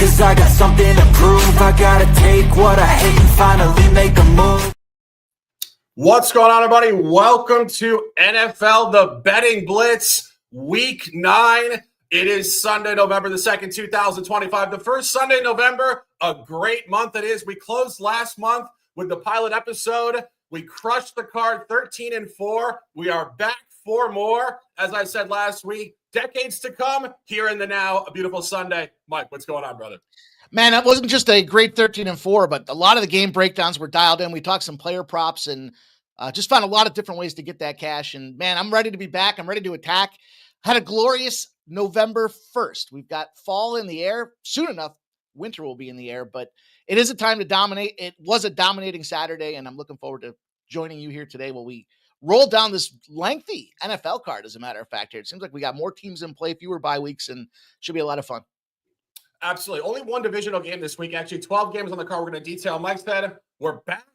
Cause I got something to prove. I gotta take what I hate and finally make a move. What's going on, everybody? Welcome to NFL The Betting Blitz Week 9. It is Sunday, November the 2nd, 2025. The first Sunday in November, a great month it is. We closed last month with the pilot episode. We crushed the card 13-4. We are back for more. As I said last week, decades to come, here in the now, a beautiful Sunday. Mike, what's going on, brother? Man, that wasn't just a great 13-4, but a lot of the game breakdowns were dialed in. We talked some player props and just found a lot of different ways to get that cash. And man, I'm ready to be back. I'm ready to attack. Had a glorious November 1st. We've got fall in the air. Soon enough, winter will be in the air, but it is a time to dominate. It was a dominating Saturday, and I'm looking forward to joining you here today while we roll down this lengthy NFL card, as a matter of fact. Here, it seems like we got more teams in play, fewer bye weeks, and should be a lot of fun. Absolutely. Only one divisional game this week. Actually, 12 games on the card we're going to detail. Mike said we're back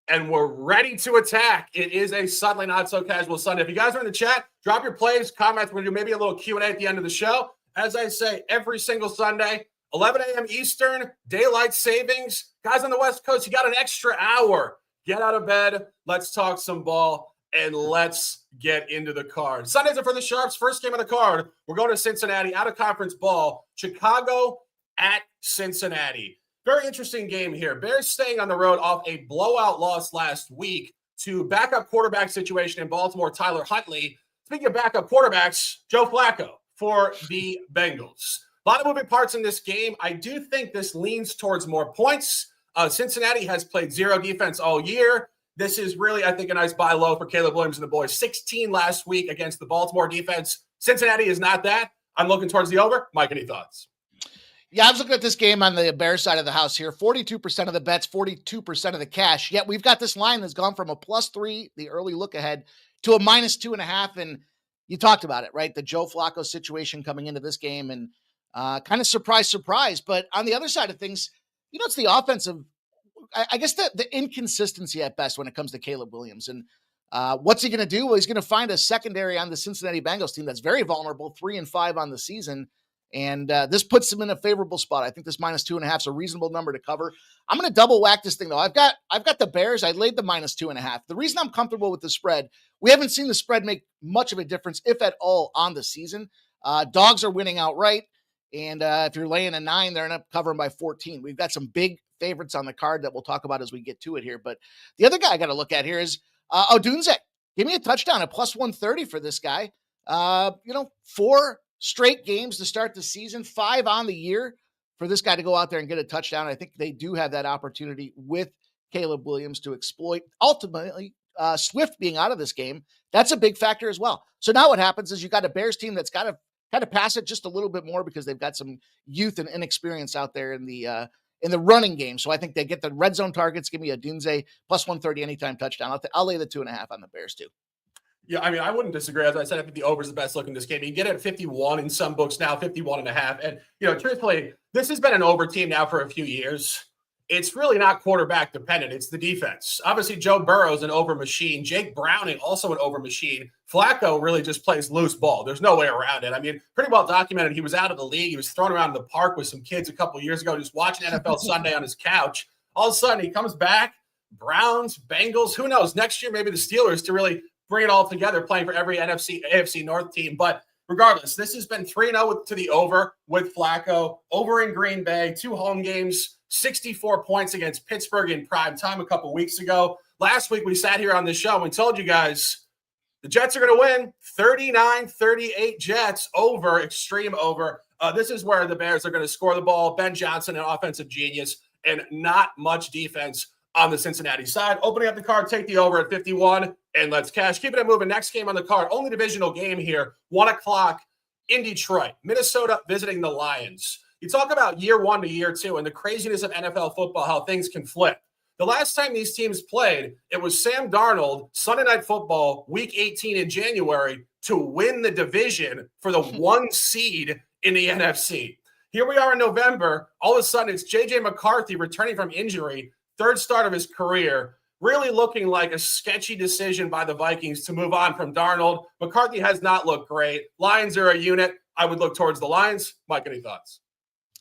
and we're ready to attack. It is a suddenly not so casual Sunday. If you guys are in the chat, drop your plays, comments. We're going to do maybe a little Q&A at the end of the show. As I say, every single Sunday, 11 a.m. Eastern, daylight savings. Guys on the West Coast, you got an extra hour. Get out of bed. Let's talk some ball. And let's get into the card. Sundays are for the Sharps. First game of the card, we're going to Cincinnati, out-of-conference ball. Chicago at Cincinnati. Very interesting game here. Bears staying on the road off a blowout loss last week to backup quarterback situation in Baltimore, Tyler Huntley. Speaking of backup quarterbacks, Joe Flacco for the Bengals. A lot of moving parts in this game. I do think this leans towards more points. Cincinnati has played zero defense all year. This is really, I think, a nice buy low for Caleb Williams and the boys. 16 last week against the Baltimore defense. Cincinnati is not that. I'm looking towards the over. Mike, any thoughts? Yeah, I was looking at this game on the Bears side of the house here. 42% of the bets, 42% of the cash. Yet we've got this line that's gone from a +3, the early look ahead, to a -2.5. And you talked about it, right? The Joe Flacco situation coming into this game, and kind of surprise. But on the other side of things, you know, it's the offensive, I guess the inconsistency at best when it comes to Caleb Williams. And what's he going to do? Well, he's going to find a secondary on the Cincinnati Bengals team that's very vulnerable, 3-5 on the season. And this puts him in a favorable spot. I think this -2.5 is a reasonable number to cover. I'm going to double whack this thing, though. I've got the Bears. I laid the -2.5. The reason I'm comfortable with the spread, we haven't seen the spread make much of a difference, if at all, on the season. Dogs are winning outright. And if you're laying a 9, they're up covering by 14. We've got some big favorites on the card that we'll talk about as we get to it here. But the other guy I got to look at here is Odunze. Give me a touchdown at +130 for this guy. 4 straight games to start the season, 5 on the year for this guy to go out there and get a touchdown. I think they do have that opportunity with Caleb Williams to exploit. Ultimately, Swift being out of this game, that's a big factor as well. So now what happens is you got a Bears team that's got to kind of pass it just a little bit more because they've got some youth and inexperience out there in the running game. So I think they get the red zone targets. Give me a Odunze +130 anytime touchdown. I'll lay the 2.5 on the Bears too. Yeah, I mean, I wouldn't disagree. As I said, I think the over is the best look in this game. You can get it at 51 in some books now, 51.5. And, truthfully, this has been an over team now for a few years. It's really not quarterback dependent. It's the defense. Obviously, Joe Burrow's an over machine. Jake Browning, also an over machine. Flacco really just plays loose ball. There's no way around it. I mean, pretty well documented. He was out of the league. He was thrown around in the park with some kids a couple years ago, just watching NFL Sunday on his couch. All of a sudden, he comes back. Browns, Bengals, who knows? Next year, maybe the Steelers to really bring it all together, playing for every AFC North team. But regardless, this has been 3-0 to the over with Flacco. Over in Green Bay, 2 home games, 64 points against Pittsburgh in prime time a couple weeks ago. Last week, we sat here on this show and told you guys the Jets are going to win 39-38 Jets over, extreme over. This is where the Bears are going to score the ball. Ben Johnson, an offensive genius, and not much defense on the Cincinnati side. Opening up the card, take the over at 51, and let's cash. Keep it moving. Next game on the card, only divisional game here, 1 o'clock in Detroit. Minnesota visiting the Lions. You talk about year 1 to year 2 and the craziness of NFL football, how things can flip. The last time these teams played, it was Sam Darnold, Sunday Night Football, Week 18 in January, to win the division for the 1 seed in the NFC. Here we are in November. All of a sudden, it's J.J. McCarthy returning from injury, 3rd start of his career, really looking like a sketchy decision by the Vikings to move on from Darnold. McCarthy has not looked great. Lions are a unit. I would look towards the Lions. Mike, any thoughts?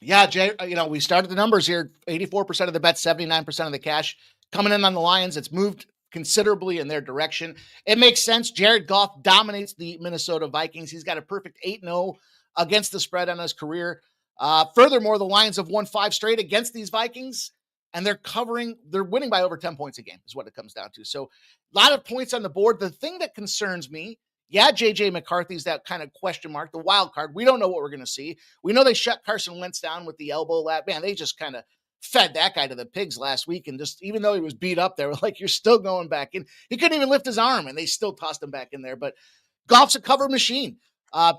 Yeah, Jay, we started the numbers here. 84% of the bets, 79% of the cash coming in on the Lions. It's moved considerably in their direction. It makes sense. Jared Goff dominates the Minnesota Vikings. He's got a perfect 8-0 against the spread on his career. Furthermore, the Lions have won 5 straight against these Vikings, and they're winning by over 10 points a game is what it comes down to. So a lot of points on the board. The thing that concerns me, yeah, JJ McCarthy's that kind of question mark, the wild card. We don't know what we're going to see. We know they shut Carson Wentz down with the elbow lap. Man, they just kind of fed that guy to the pigs last week. And just, even though he was beat up, they were like, you're still going back in. He couldn't even lift his arm, and they still tossed him back in there. But Goff's a cover machine.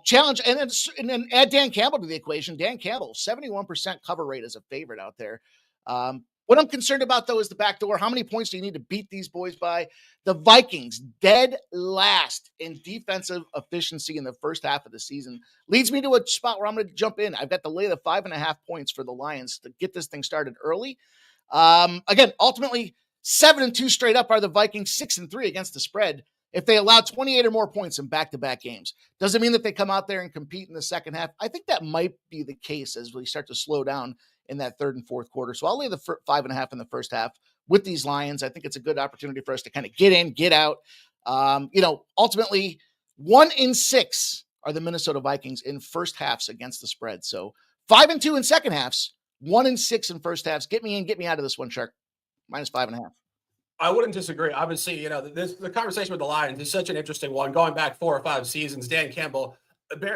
Challenge, and then add Dan Campbell to the equation. Dan Campbell, 71% cover rate as a favorite out there. What I'm concerned about, though, is the back door. How many points do you need to beat these boys by? The Vikings, dead last in defensive efficiency in the first half of the season, leads me to a spot where I'm going to jump in. I've got to lay the 5.5 points for the Lions to get this thing started early. Again, ultimately, 7-2 straight up are the Vikings, 6-3 against the spread if they allow 28 or more points in back-to-back games. Doesn't mean that they come out there and compete in the second half. I think that might be the case as we start to slow down in that third and fourth quarter. So I'll lay the 5.5 in the first half with these Lions. I think it's a good opportunity for us to kind of get in, get out. Ultimately 1-6 are the Minnesota Vikings in first halves against the spread. So 5-2 in second halves, 1-6 in first halves. Get me in, get me out of this one, Shark. -5.5. I wouldn't disagree. Obviously, the conversation with the Lions is such an interesting one. Going back 4 or 5 seasons, Dan Campbell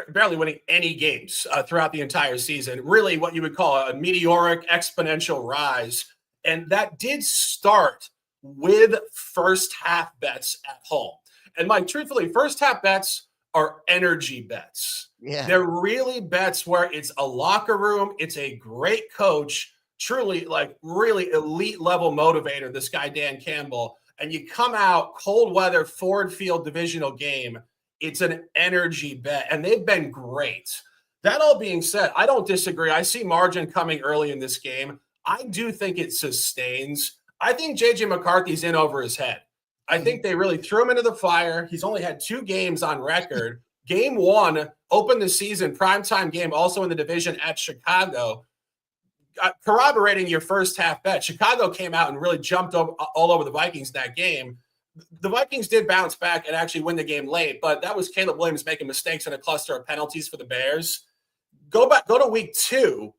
barely winning any games throughout the entire season. Really what you would call a meteoric exponential rise. And that did start with first half bets at home. And Mike, truthfully, first half bets are energy bets. Yeah. They're really bets where it's a locker room, it's a great coach, truly like really elite level motivator, this guy, Dan Campbell, and you come out cold weather Ford Field divisional game. It's an energy bet, and they've been great. That all being said, I don't disagree. I see margin coming early in this game. I do think it sustains. I think J.J. McCarthy's in over his head. I think they really threw him into the fire. He's only had 2 games on record. Game 1 opened the season, primetime game, also in the division at Chicago. Corroborating your first half bet, Chicago came out and really jumped all over the Vikings that game. The Vikings did bounce back and actually win the game late, but that was Caleb Williams making mistakes and a cluster of penalties for the Bears. Go to week 2.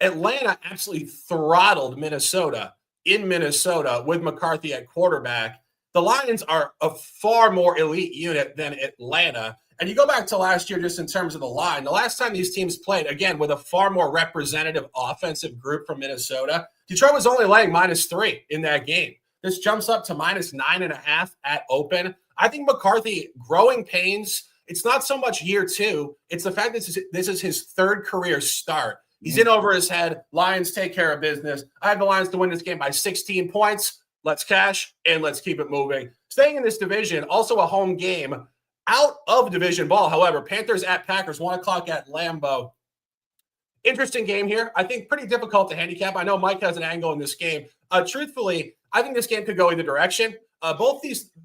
Atlanta absolutely throttled Minnesota in Minnesota with McCarthy at quarterback. The Lions are a far more elite unit than Atlanta. And you go back to last year just in terms of the line. The last time these teams played, again, with a far more representative offensive group from Minnesota, Detroit was only laying -3 in that game. This jumps up to -9.5 at open. I think McCarthy, growing pains. It's not so much year 2. It's the fact that this is his 3rd career start. He's in over his head. Lions take care of business. I have the Lions to win this game by 16 points. Let's cash, and let's keep it moving. Staying in this division, also a home game. Out of division ball, however, Panthers at Packers, 1 o'clock at Lambeau. Interesting game here. I think pretty difficult to handicap. I know Mike has an angle in this game. Truthfully, I think this game could go either direction.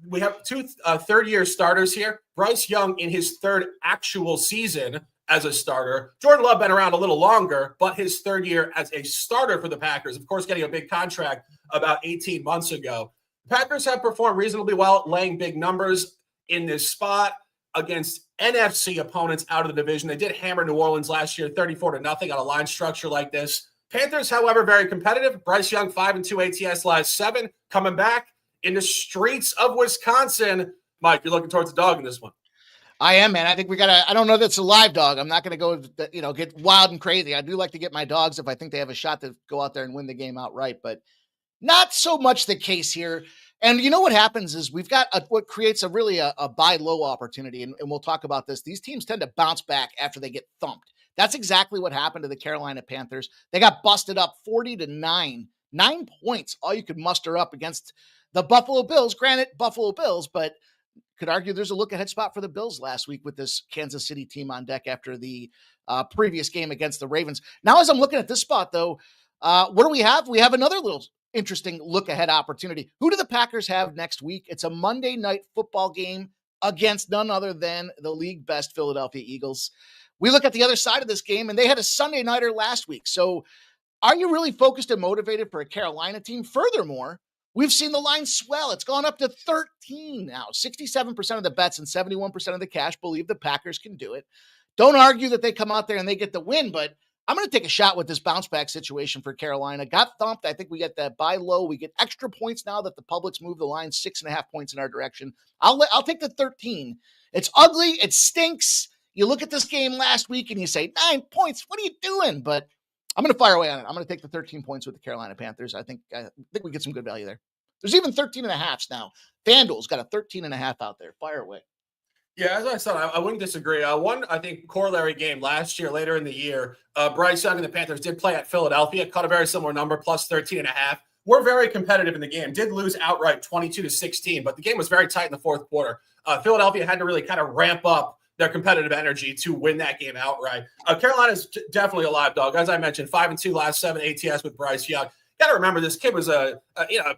We have 2 third-year starters here. Bryce Young in his 3rd actual season as a starter. Jordan Love been around a little longer, but his 3rd year as a starter for the Packers, of course, getting a big contract about 18 months ago. The Packers have performed reasonably well, laying big numbers in this spot against NFC opponents out of the division. They did hammer New Orleans last year, 34-0 on a line structure like this. Panthers, however, very competitive. Bryce Young, 5-2 ATS last 7, coming back in the streets of Wisconsin. Mike, you're looking towards the dog in this one. I am, man. I think I don't know that's a live dog. I'm not going to go, get wild and crazy. I do like to get my dogs if I think they have a shot to go out there and win the game outright, but not so much the case here. And you know what happens is we've got what creates a buy low opportunity. And we'll talk about this. These teams tend to bounce back after they get thumped. That's exactly what happened to the Carolina Panthers. They got busted up 40-9, 9 points, all you could muster up against the Buffalo Bills. Granted, Buffalo Bills, but could argue there's a look ahead spot for the Bills last week with this Kansas City team on deck after the previous game against the Ravens. Now, as I'm looking at this spot, though, what do we have? We have another little interesting look ahead opportunity. Who do the Packers have next week? It's a Monday night football game against none other than the league best Philadelphia Eagles. We look at the other side of this game, and they had a Sunday nighter last week. So are you really focused and motivated for a Carolina team? Furthermore, we've seen the line swell. It's gone up to 13 now. 67% of the bets and 71% of the cash believe the Packers can do it. Don't argue that they come out there and they get the win, but I'm going to take a shot with this bounce back situation for Carolina. Got thumped. I think we get that buy low. We get extra points now that the public's moved the line 6.5 points in our direction. I'll take the 13. It's ugly. It stinks. You look at this game last week and you say 9 points. What are you doing? But I'm going to fire away on it. I'm going to take the 13 points with the Carolina Panthers. I think we get some good value there. There's even 13.5s now. FanDuel's got a 13.5 out there. Fire away. Yeah, as I said, I wouldn't disagree. One, I think, corollary game last year, later in the year, Bryce Young and the Panthers did play at Philadelphia, caught a very similar number, plus 13.5. We're very competitive in the game. Did lose outright 22-16, but the game was very tight in the fourth quarter. Philadelphia had to really kind of ramp up their competitive energy to win that game outright. Carolina's definitely a live dog. As I mentioned, 5-2 last 7 ATS with Bryce Young. Got to remember, this kid was a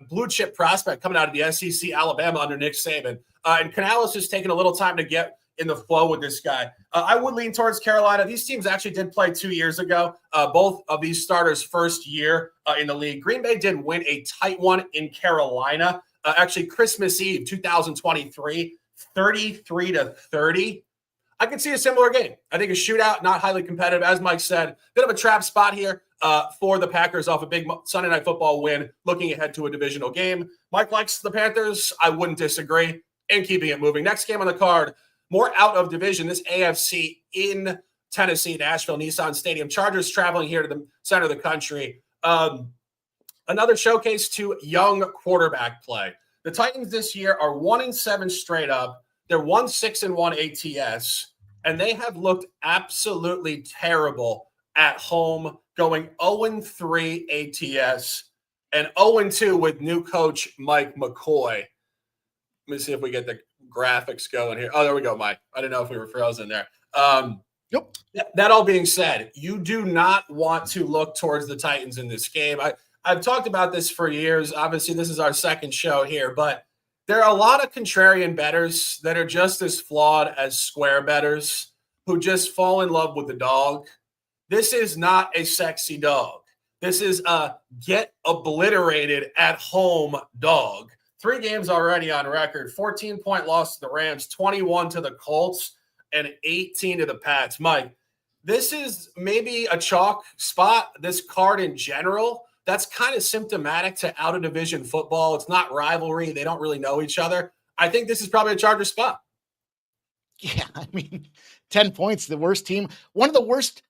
blue chip prospect coming out of the SEC, Alabama under Nick Saban. And Canales has taken a little time to get in the flow with this guy. I would lean towards Carolina. These teams actually did play 2 years ago. Both of these starters' first year in the league. Green Bay did win a tight one in Carolina. Actually, Christmas Eve, 2023, 33-30. I could see a similar game. I think a shootout, not highly competitive. As Mike said, bit of a trap spot here for the Packers off a big Sunday Night Football win, looking ahead to a divisional game. Mike likes the Panthers. I wouldn't disagree. And keeping it moving. Next game on the card, more out of division, this AFC in Tennessee, Nashville, Nissan Stadium. Chargers traveling here to the center of the country. Another showcase to young quarterback play. The Titans this year are 1-7 straight up. They're 1-6-1 ATS, and they have looked absolutely terrible at home, going 0-3 ATS and 0-2 with new coach Mike McCoy. Let me see if we get the graphics going here. Oh, there we go, Mike. I didn't know if we were frozen there. Yep. That all being said, you do not want to look towards the Titans in this game. I've talked about this for years. Obviously, this is our second show here, but there are a lot of contrarian bettors that are just as flawed as square bettors who just fall in love with the dog. This is not a sexy dog. This is a get obliterated at home dog. 3 games already on record, 14-point loss to the Rams, 21 to the Colts, and 18 to the Pats. Mike, this is maybe a chalk spot, this card in general. That's kind of symptomatic to out-of-division football. It's not rivalry. They don't really know each other. I think this is probably a Charger spot. Yeah, I mean, 10 points, the worst team. One of the worst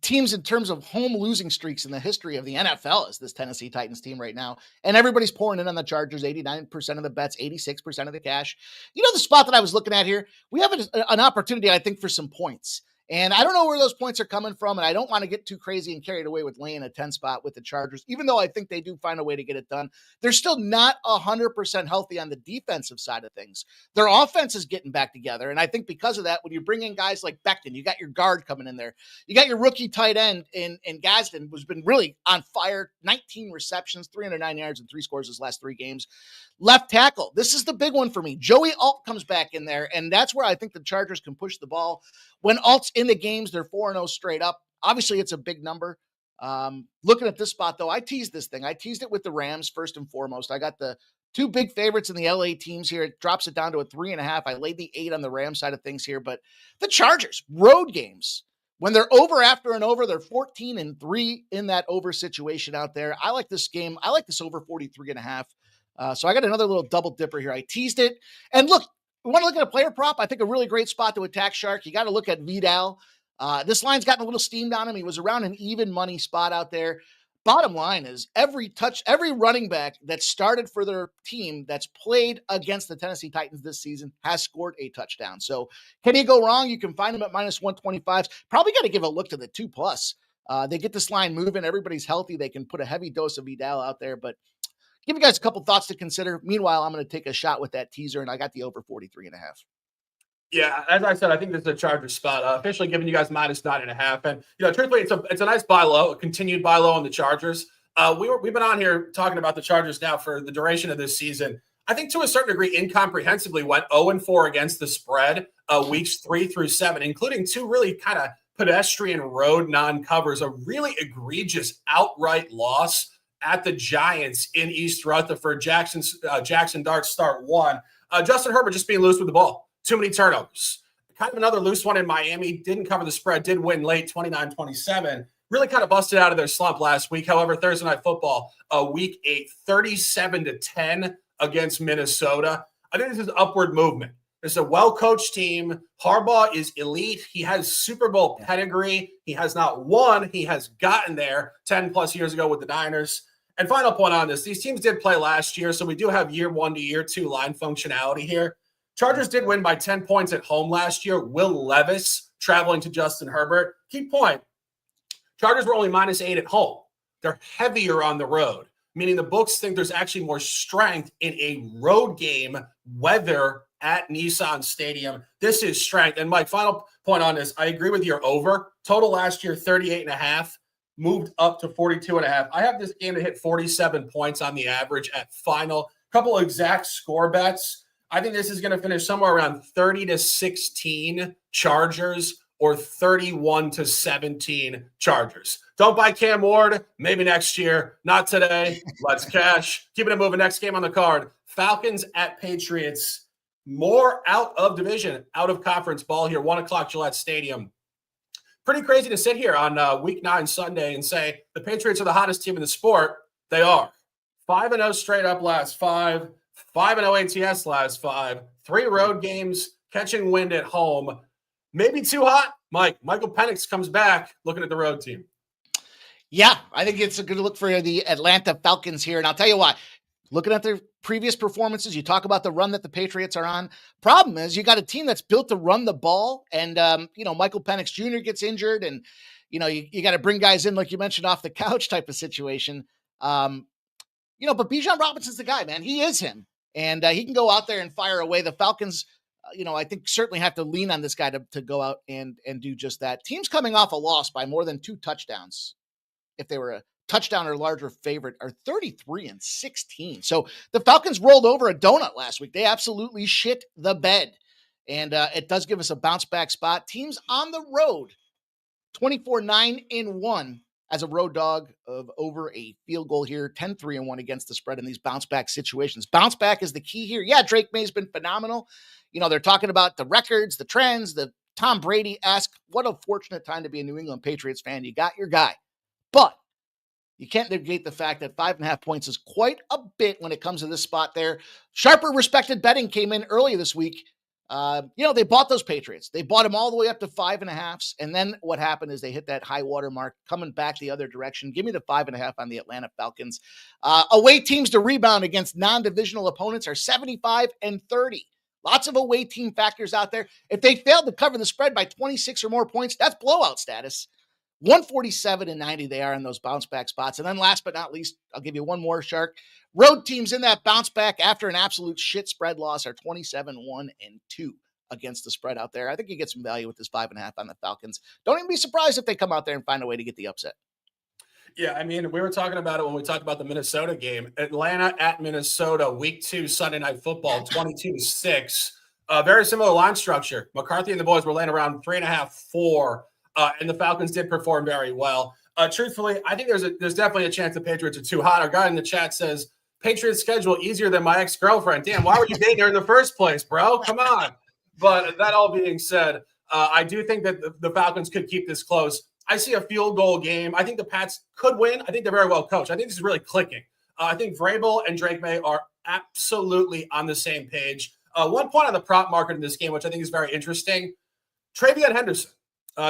teams in terms of home losing streaks in the history of the NFL is this Tennessee Titans team right now. And everybody's pouring in on the Chargers, 89% of the bets, 86% of the cash. You know, the spot that I was looking at here, we have an opportunity, I think, for some points. And I don't know where those points are coming from, and I don't want to get too crazy and carried away with laying a 10 spot with the Chargers, even though I think they do find a way to get it done. They're still not 100% healthy on the defensive side of things. Their offense is getting back together, and I think because of that, when you bring in guys like Becton, you got your guard coming in there. You got your rookie tight end in Gadsden, who's been really on fire, 19 receptions, 309 yards, and 3 scores his last 3 games. Left tackle, this is the big one for me. Joey Alt comes back in there, and that's where I think the Chargers can push the ball. When Alt's in the games, they're 4-0 straight up. Obviously, it's a big number. Looking at this spot, though, I teased this thing. I teased it with the Rams first and foremost. I got the 2 big favorites in the LA teams here. It drops it down to a 3.5. I laid the 8 on the Rams side of things here, but the Chargers, road games, when they're over after and over, they're 14-3 in that over situation out there. I like this game. I like this over 43.5. So I got another little double dipper here. I teased it. And look, we want to look at a player prop. I think a really great spot to attack Shark. You got to look at Vidal. This line's gotten a little steamed on him. He was around an even money spot out there. Bottom line is every running back that started for their team that's played against the Tennessee Titans this season has scored a touchdown. So can he go wrong? You can find him at -125. Probably got to give a look to the 2+. They get this line moving. Everybody's healthy. They can put a heavy dose of Vidal out there, but give you guys a couple thoughts to consider. Meanwhile, I'm going to take a shot with that teaser, and I got the over 43.5. Yeah, as I said, I think this is a Chargers spot. Officially giving you guys -9.5. And, truthfully, it's a nice buy low, a continued buy low on the Chargers. We've been on here talking about the Chargers now for the duration of this season. I think to a certain degree, incomprehensibly went 0-4 against the spread weeks 3 through 7, including 2 really kind of pedestrian road non-covers, a really egregious outright loss at the Giants in East Rutherford. Jackson Dart start 1. Justin Herbert just being loose with the ball. Too many turnovers. Kind of another loose one in Miami. Didn't cover the spread. Did win late 29-27. Really kind of busted out of their slump last week. However, Thursday Night Football, week 8, 37-10 against Minnesota. I think this is upward movement. It's a well-coached team. Harbaugh is elite. He has Super Bowl pedigree. He has not won. He has gotten there 10-plus years ago with the Niners. And final point on this, these teams did play last year, so we do have year 1 to year 2 line functionality here. Chargers did win by 10 points at home last year. Will Levis traveling to Justin Herbert. Key point, Chargers were only -8 at home. They're heavier on the road, meaning the books think there's actually more strength in a road game, weather at Nissan Stadium. This is strength. And Mike, final point on this, I agree with your over. Total last year, 38.5, moved up to 42.5. I have this game to hit 47 points on the average at final. Couple of exact score bets. I think this is going to finish somewhere around 30-16 Chargers or 31-17 Chargers. Don't buy Cam Ward. Maybe next year. Not today. Let's cash. Keeping it moving. Next game on the card. Falcons at Patriots. More out of division, out of conference ball here. 1 o'clock Gillette Stadium. Pretty crazy to sit here on week 9 Sunday and say the Patriots are the hottest team in the sport. They are. 5-0 straight up last 5. 5-0 ATS last 5. 3 road games, catching wind at home. Maybe too hot. Michael Penix comes back looking at the road team. Yeah, I think it's a good look for the Atlanta Falcons here. And I'll tell you what, looking at their previous performances, you talk about the run that the Patriots are on. Problem is you got a team that's built to run the ball. And, Michael Penix Jr. gets injured and, you got to bring guys in, like you mentioned, off the couch type of situation. But Bijan Robinson's the guy, man. He is him. And he can go out there and fire away. The Falcons, I think certainly have to lean on this guy to go out and do just that. Teams coming off a loss by more than 2 touchdowns, if they were a touchdown or larger favorite, are 33-16. So the Falcons rolled over a donut last week. They absolutely shit the bed. And it does give us a bounce back spot. Teams on the road, 24-9-1 as a road dog of over a field goal here, 10-3-1 against the spread in these bounce back situations. Bounce back is the key here. Yeah, Drake May's been phenomenal. They're talking about the records, the trends, the Tom Brady-esque. What a fortunate time to be a New England Patriots fan. You got your guy. But you can't negate the fact that 5.5 points is quite a bit when it comes to this spot there. Sharper respected betting came in earlier this week. They bought those Patriots. They bought them all the way up to 5.5. And then what happened is they hit that high water mark coming back the other direction. Give me the 5.5 on the Atlanta Falcons. Away teams to rebound against non-divisional opponents are 75-30. Lots of away team factors out there. If they failed to cover the spread by 26 or more points, that's blowout status. 147-90 they are in those bounce back spots. And then last but not least, I'll give you one more, Shark. Road teams in that bounce back after an absolute shit spread loss are 27-1-2 against the spread out there. I think you get some value with this 5.5 on the Falcons. Don't even be surprised if they come out there and find a way to get the upset. Yeah, I mean, we were talking about it when we talked about the Minnesota game. Atlanta at Minnesota, week 2, Sunday Night Football, 22-6. Very similar line structure. McCarthy and the boys were laying around 3.5, 4. And the Falcons did perform very well. Truthfully, I think there's definitely a chance the Patriots are too hot. Our guy in the chat says, Patriots schedule easier than my ex-girlfriend. Damn, why were you dating her in the first place, bro? Come on. But that all being said, I do think that the Falcons could keep this close. I see a field goal game. I think the Pats could win. I think they're very well coached. I think this is really clicking. I think Vrabel and Drake May are absolutely on the same page. One point on the prop market in this game, which I think is very interesting. Travion Henderson,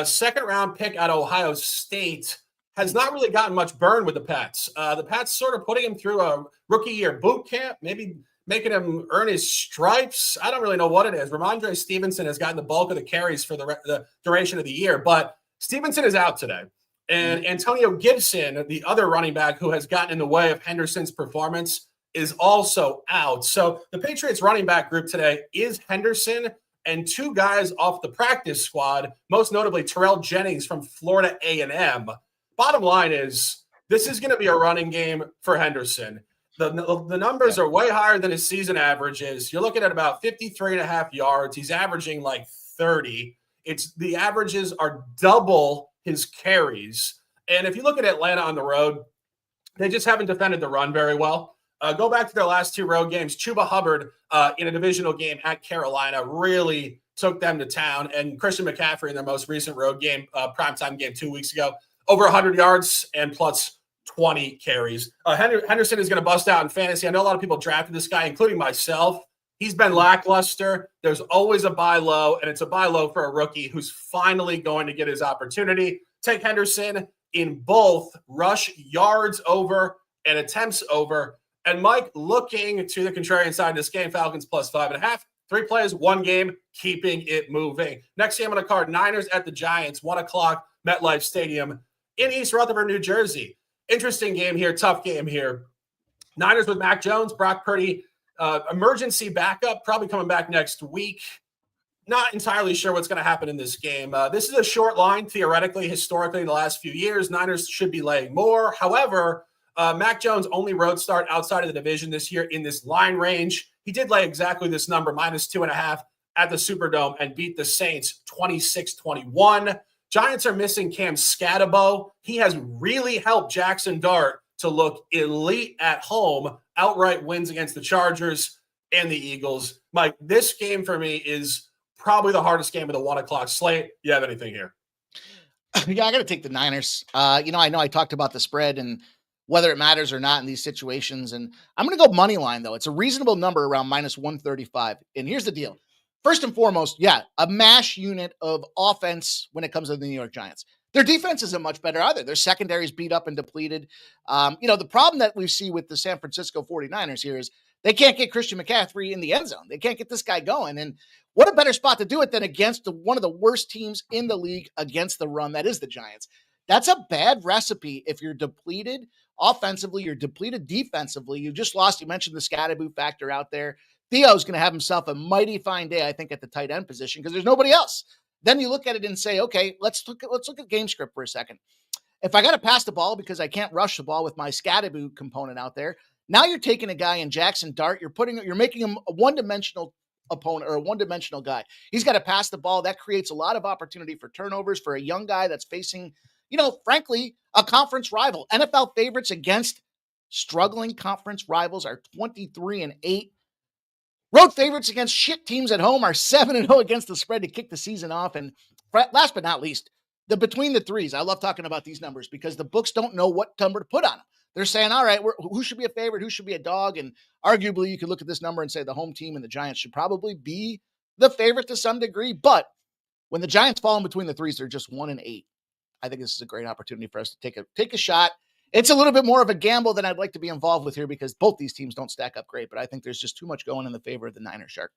second-round pick out of Ohio State, has not really gotten much burn with the Pats. The Pats sort of putting him through a rookie-year boot camp, maybe making him earn his stripes. I don't really know what it is. Ramondre Stevenson has gotten the bulk of the carries for the duration of the year, but Stevenson is out today. And Antonio Gibson, the other running back who has gotten in the way of Henderson's performance, is also out. So the Patriots running back group today is Henderson and 2 guys off the practice squad, most notably Terrell Jennings from Florida A&M. Bottom line is, this is going to be a running game for Henderson. The numbers are way higher than his season average is. You're looking at about 53.5 yards. He's averaging like 30. The averages are double his carries. And if you look at Atlanta on the road, they just haven't defended the run very well. Go back to their last 2 road games. Chuba Hubbard in a divisional game at Carolina really took them to town. And Christian McCaffrey in their most recent road game, primetime game 2 weeks ago, over 100 yards and plus 20 carries. Henderson is going to bust out in fantasy. I know a lot of people drafted this guy, including myself. He's been lackluster. There's always a buy low, and it's a buy low for a rookie who's finally going to get his opportunity. Take Henderson in both rush yards over and attempts over. And Mike, looking to the contrarian side of this game, Falcons plus 5.5. 3 plays, 1 game, keeping it moving. Next game on the card, Niners at the Giants, 1 o'clock, MetLife Stadium in East Rutherford, New Jersey. Interesting game here, tough game here. Niners with Mac Jones, Brock Purdy, emergency backup, probably coming back next week. Not entirely sure what's going to happen in this game. This is a short line, theoretically, historically, in the last few years. Niners should be laying more. However, Mac Jones' only road start outside of the division this year in this line range. He did lay exactly this number, -2.5 at the Superdome, and beat the Saints 26-21. Giants are missing Cam Scatabo. He has really helped Jackson Dart to look elite at home. Outright wins against the Chargers and the Eagles. Mike, this game for me is probably the hardest game of the 1 o'clock slate. You have anything here? Yeah, I got to take the Niners. I know I talked about the spread and whether it matters or not in these situations. And I'm going to go money line, though. It's a reasonable number around -135. And here's the deal. First and foremost, yeah, a mash unit of offense when it comes to the New York Giants. Their defense isn't much better either. Their secondary is beat up and depleted. The problem that we see with the San Francisco 49ers here is they can't get Christian McCaffrey in the end zone. They can't get this guy going. And what a better spot to do it than against one of the worst teams in the league against the run, that is the Giants. That's a bad recipe if you're depleted offensively, you're depleted defensively. You just lost. You mentioned the Scatterbo factor out there. Theo's going to have himself a mighty fine day, I think, at the tight end position because there's nobody else. Then you look at it and say, okay, let's look at game script for a second. If I got to pass the ball because I can't rush the ball with my Scatterbo component out there, now you're taking a guy in Jackson Dart. You're making him a one-dimensional opponent or a one-dimensional guy. He's got to pass the ball. That creates a lot of opportunity for turnovers for a young guy that's facing, frankly, a conference rival. NFL favorites against struggling conference rivals are 23-8. Road favorites against shit teams at home are 7-0 against the spread to kick the season off. And last but not least, the between the threes. I love talking about these numbers because the books don't know what number to put on them. They're saying, all right, who should be a favorite? Who should be a dog? And arguably, you could look at this number and say the home team and the Giants should probably be the favorite to some degree. But when the Giants fall in between the threes, they're just 1-8. I think this is a great opportunity for us to take a shot. It's a little bit more of a gamble than I'd like to be involved with here because both these teams don't stack up great, but I think there's just too much going in the favor of the Niners, Shark.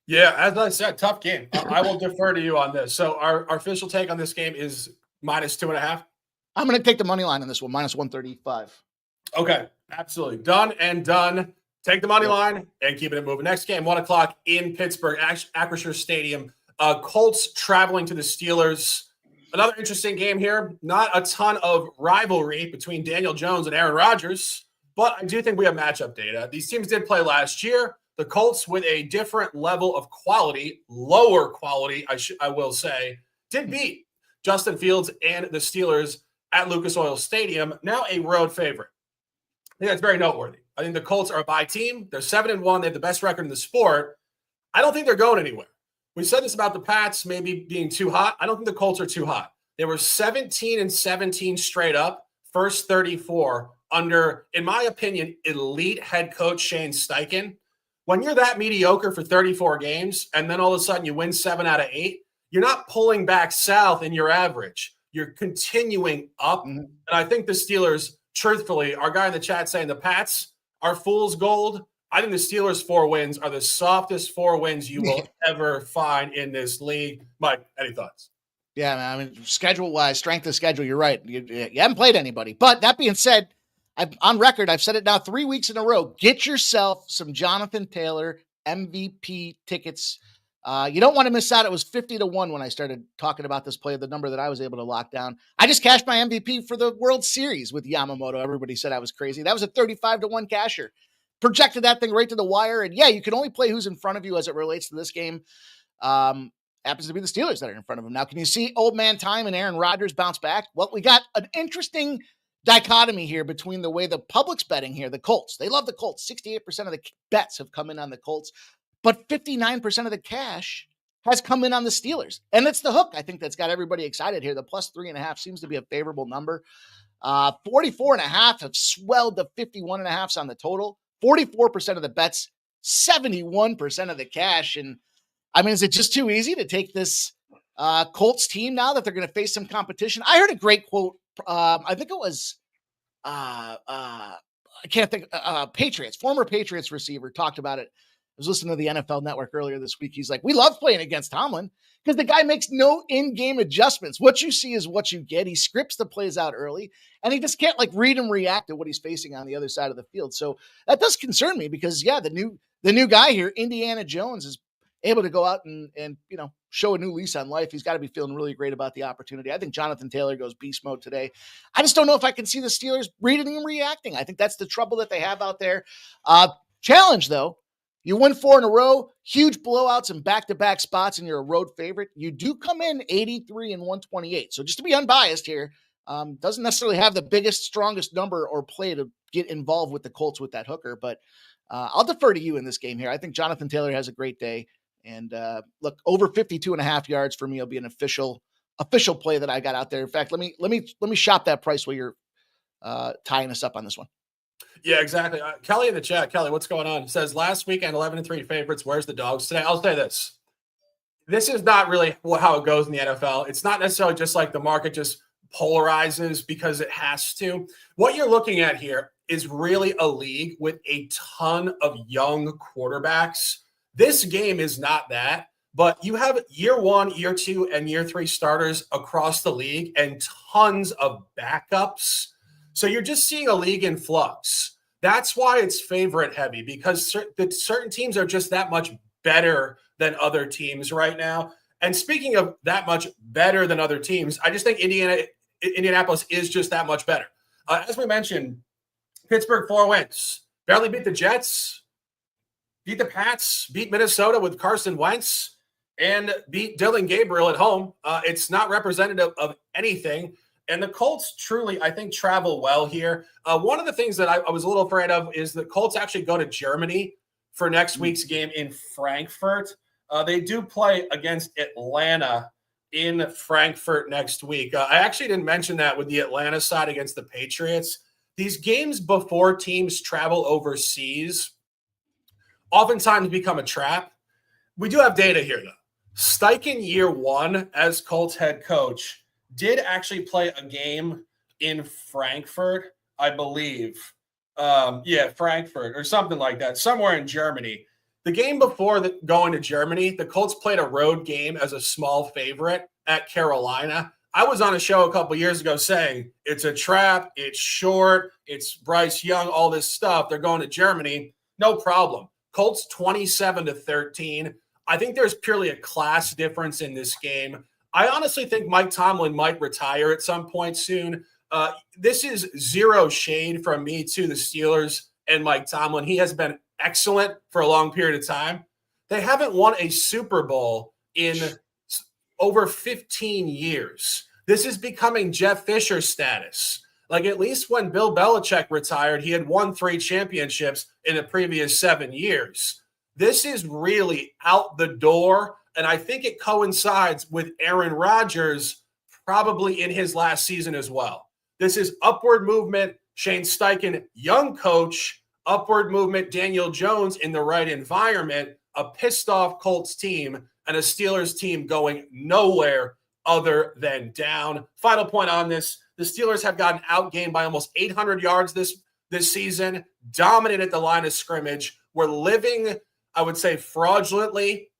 Yeah, as I said, tough game. I will defer to you on this. So our official take on this game is -2.5. I'm going to take the money line on this one, -135. Okay, absolutely. Done and done. Take the money line and keeping it moving. Next game, 1 o'clock in Pittsburgh, Acrisure Stadium. Colts traveling to the Steelers. Another interesting game here. Not a ton of rivalry between Daniel Jones and Aaron Rodgers, but I do think we have matchup data. These teams did play last year. The Colts, with a different level of quality, lower quality, I will say, did beat Justin Fields and the Steelers at Lucas Oil Stadium, now a road favorite. I think that's very noteworthy. I think the Colts are a bye team. They're 7-1. They have the best record in the sport. I don't think they're going anywhere. We said this about the Pats maybe being too hot. I don't think the Colts are too hot. They were 17-17 straight up, first 34 under, in my opinion, elite head coach Shane Steichen. When you're that mediocre for 34 games and then all of a sudden you win 7 out of 8, you're not pulling back south in your average. You're continuing up. Mm-hmm. And I think the Steelers, truthfully, our guy in the chat saying the Pats are fool's gold. I think the Steelers' 4 wins are the softest 4 wins you will ever find in this league. Mike, any thoughts? Yeah, man, I mean, schedule-wise, strength of schedule, you're right. You haven't played anybody. But that being said, on record, I've said it now 3 weeks in a row. Get yourself some Jonathan Taylor MVP tickets. You don't want to miss out. It was 50-1 when I started talking about this play, the number that I was able to lock down. I just cashed my MVP for the World Series with Yamamoto. Everybody said I was crazy. That was a 35-1 casher. Projected that thing right to the wire. And yeah, you can only play who's in front of you as it relates to this game. Happens to be the Steelers that are in front of him. Now, can you see old man time and Aaron Rodgers bounce back? Well, we got an interesting dichotomy here between the way the public's betting here, the Colts. They love the Colts. 68% of the bets have come in on the Colts, but 59% of the cash has come in on the Steelers. And it's the hook, I think, that's got everybody excited here. The plus 3.5 seems to be a favorable number. 44.5 have swelled to 51.5 on the total. 44% of the bets, 71% of the cash. And I mean, is it just too easy to take this Colts team now that they're going to face some competition? I heard a great quote. I think it was, I can't think, Patriots, former Patriots receiver talked about it. I was listening to the NFL Network earlier this week. He's like, we love playing against Tomlin because the guy makes no in-game adjustments. What you see is what you get. He scripts the plays out early, and he just can't like read and react to what he's facing on the other side of the field. So that does concern me because, yeah, the new guy here, Indiana Jones, is able to go out and show a new lease on life. He's got to be feeling really great about the opportunity. I think Jonathan Taylor goes beast mode today. I just don't know if I can see the Steelers reading and reacting. I think that's the trouble that they have out there. Challenge, though. You win 4 in a row, huge blowouts and back-to-back spots, and you're a road favorite. You do come in 83-128. So just to be unbiased here, doesn't necessarily have the biggest, strongest number or play to get involved with the Colts with that hooker. But I'll defer to you in this game here. I think Jonathan Taylor has a great day. And look, over 52.5 yards for me will be an official play that I got out there. In fact, let me shop that price while you're tying us up on this one. Yeah, exactly. Kelly in the chat. Kelly, what's going on? It says last weekend 11-3 favorites. Where's the dogs today? I'll say this. This is not really how it goes in the NFL. It's not necessarily just like the market just polarizes because it has to. What you're looking at here is really a league with a ton of young quarterbacks. This game is not that, but you have year 1, year 2, and year 3 starters across the league and tons of backups. So you're just seeing a league in flux. That's why it's favorite heavy, because certain teams are just that much better than other teams right now. And speaking of that much better than other teams, I just think Indianapolis is just that much better. As we mentioned, Pittsburgh 4 wins. Barely beat the Jets, beat the Pats, beat Minnesota with Carson Wentz, and beat Dylan Gabriel at home. It's not representative of anything. And the Colts truly, I think, travel well here. One of the things that I was a little afraid of is the Colts actually go to Germany for next week's game in Frankfurt. They do play against Atlanta in Frankfurt next week. I actually didn't mention that with the Atlanta side against the Patriots. These games before teams travel overseas oftentimes become a trap. We do have data here, though. Steichen, year 1 as Colts head coach, did actually play a game in Frankfurt, I believe. Frankfurt or something like that, somewhere in Germany. The game before going to Germany, the Colts played a road game as a small favorite at Carolina. I was on a show a couple years ago saying it's a trap, it's short, it's Bryce Young, all this stuff. They're going to Germany. No problem. Colts 27-13. I think there's purely a class difference in this game. I honestly think Mike Tomlin might retire at some point soon. This is zero shade from me to the Steelers and Mike Tomlin. He has been excellent for a long period of time. They haven't won a Super Bowl in over 15 years. This is becoming Jeff Fisher status. Like, at least when Bill Belichick retired, he had won 3 championships in the previous 7 years. This is really out the door. And I think it coincides with Aaron Rodgers probably in his last season as well. This is upward movement. Shane Steichen, young coach, upward movement. Daniel Jones in the right environment, a pissed off Colts team, and a Steelers team going nowhere other than down. Final point on this. The Steelers have gotten outgained by almost 800 yards this season, dominated the line of scrimmage. We're living, I would say, fraudulently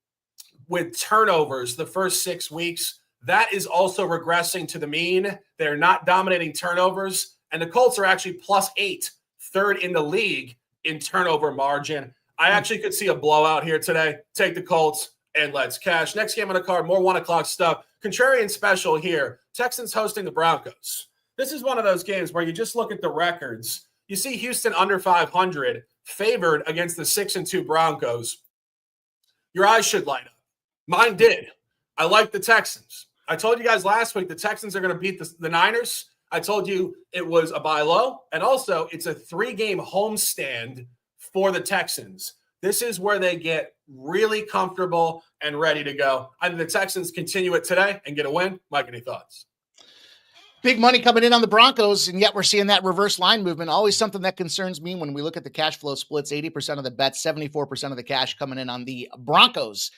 with turnovers the first 6 weeks. That is also regressing to the mean. They're not dominating turnovers. And the Colts are actually +8, third in the league in turnover margin. I actually could see a blowout here today. Take the Colts and let's cash. Next game on the card, more 1 o'clock stuff. Contrarian special here. Texans hosting the Broncos. This is one of those games where you just look at the records. You see Houston under 500, favored against the 6-2 Broncos. Your eyes should light up. Mine did. I like the Texans. I told you guys last week the Texans are going to beat the Niners. I told you it was a buy low, and also it's a 3-game homestand for the Texans. This is where they get really comfortable and ready to go. I think the Texans continue it today and get a win. Mike, any thoughts? Big money coming in on the Broncos, and yet we're seeing that reverse line movement. Always something that concerns me when we look at the cash flow splits. 80% of the bets, 74% of the cash coming in on the Broncos.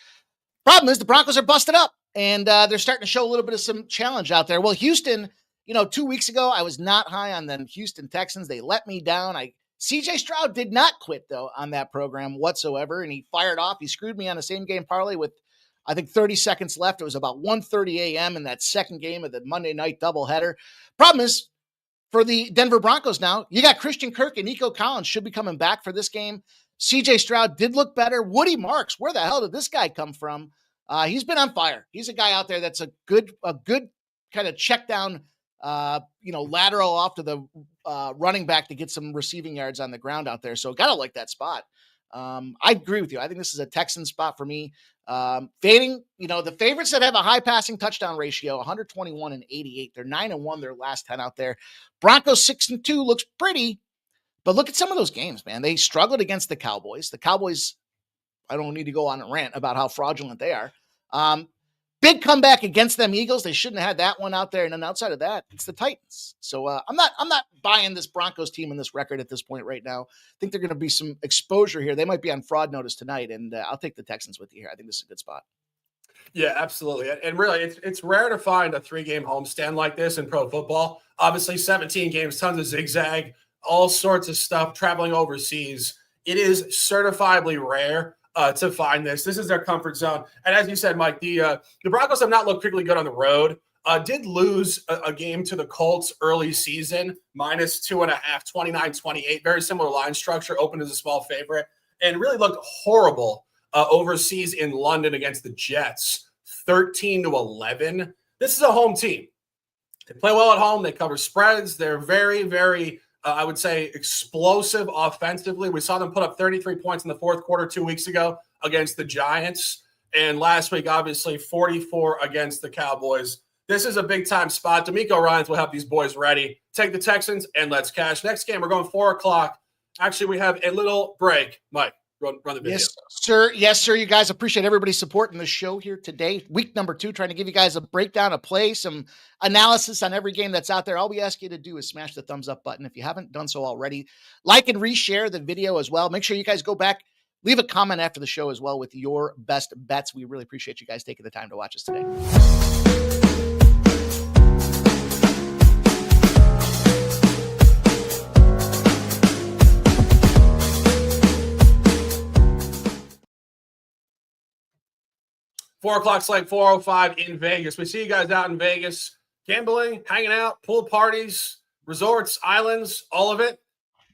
Problem is the Broncos are busted up, and they're starting to show a little bit of some challenge out there. Well, Houston, 2 weeks ago, I was not high on the Houston Texans. They let me down. CJ Stroud did not quit, though, on that program whatsoever, and he fired off. He screwed me on a same-game parlay with, I think, 30 seconds left. It was about 1:30 a.m. in that second game of the Monday night doubleheader. Problem is, for the Denver Broncos now, you got Christian Kirk and Nico Collins should be coming back for this game. CJ Stroud did look better. Woody Marks, where the hell did this guy come from? He's been on fire. He's a guy out there that's a good kind of check down, lateral off to the running back to get some receiving yards on the ground out there. So gotta like that spot. I agree with you. I think this is a Texan spot for me. Fading, the favorites that have a high passing touchdown ratio, 121 and 88. They're 9-1 their last 10 out there. Broncos 6-2 looks pretty, but look at some of those games, man. They struggled against the Cowboys. The Cowboys, I don't need to go on a rant about how fraudulent they are. Big comeback against them Eagles. They shouldn't have had that one out there. And then outside of that, it's the Titans. So I'm not buying this Broncos team and this record at this point right now. I think they're going to be some exposure here. They might be on fraud notice tonight, and I'll take the Texans with you here. I think this is a good spot. Yeah, absolutely. And really, it's rare to find a 3-game homestand like this in pro football. Obviously, 17 games, tons of zigzag, all sorts of stuff, traveling overseas. It is certifiably rare to find this. This is their comfort zone. And as you said, Mike, the Broncos have not looked particularly good on the road. Did lose a game to the Colts early season, -2.5, 29-28. Very similar line structure, opened as a small favorite, and really looked horrible overseas in London against the Jets, 13-11. This is a home team. They play well at home. They cover spreads. They're very, very I would say explosive offensively. We saw them put up 33 points in the fourth quarter 2 weeks ago against the Giants. And last week, obviously, 44 against the Cowboys. This is a big-time spot. D'Amico Ryans will have these boys ready. Take the Texans, and let's cash. Next game, we're going 4 o'clock. Actually, we have a little break. Mike, run the video. Yes, sir. Yes, sir. You guys, appreciate everybody supporting the show here today. Week number 2, trying to give you guys a breakdown, a play, some analysis on every game that's out there. All we ask you to do is smash the thumbs up button if you haven't done so already. Like and reshare the video as well. Make sure you guys go back, leave a comment after the show as well with your best bets. We really appreciate you guys taking the time to watch us today. Four o'clock slate, 4:05 in Vegas. We see you guys out in Vegas, gambling, hanging out, pool parties, resorts, islands, all of it.